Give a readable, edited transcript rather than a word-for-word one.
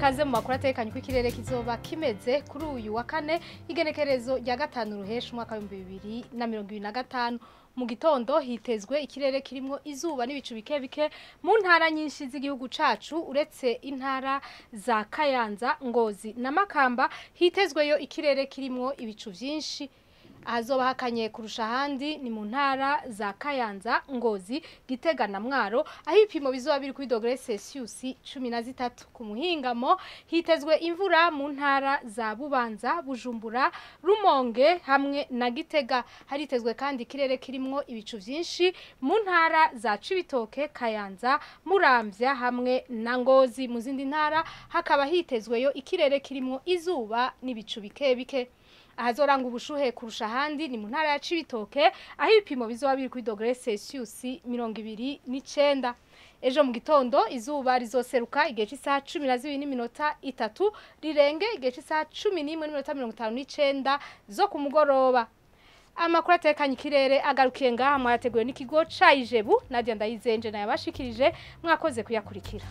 kaze mu makuru atekanye ko ikirere kizoba kimeze kuri uyu wa kane igenekerezo rya gatanu ruhesha umwaka wa 2025 mu gitondo hitezwe ikirere kirimo izuba n'ibicu bike bike mu ntara nyinshi z'igihugu cacu uretse intara za Kayanza, Ngozi na Makamba hitezweyo ikirere kirimo ibicu vyinshi. Ahazoba hakanye kurusha handi ni mu ntara za Kayanza, Ngozi, Gitega na Mwaro aho ibipimo bizoba biri kuri dogere Celsius 13. Ku muhingamo hitezwe imvura mu ntara za Bubanza, Bujumbura, Rumonge hamwe na Gitega. Haritezwe kandi ikirere kirimo ibicu vyinshi mu ntara za Cibitoke, Kayanza, Muramvya hamwe na Ngozi. Mu zindi ntara hakaba hitezweyo ikirere kirimo izuba n'ibicu bike bike. Ahazoranga ubushuhe kurusha handi ni mu ntara ya Cibitoke aho ibipimo bizoba biri kuri dogere Celsius 29. Ejo mu gitondo izuba rizoseruka igihe cy'isaha 12:03 rirenge igihe cy'isaha 11:59 zo ku mugoroba. Amakuru atekanye ikirere agarukiye ngaha mwateguwe n'ikigo ca Ijebu Nadia Ndayizenje na yabashikirije mwakoze kuyakurikira.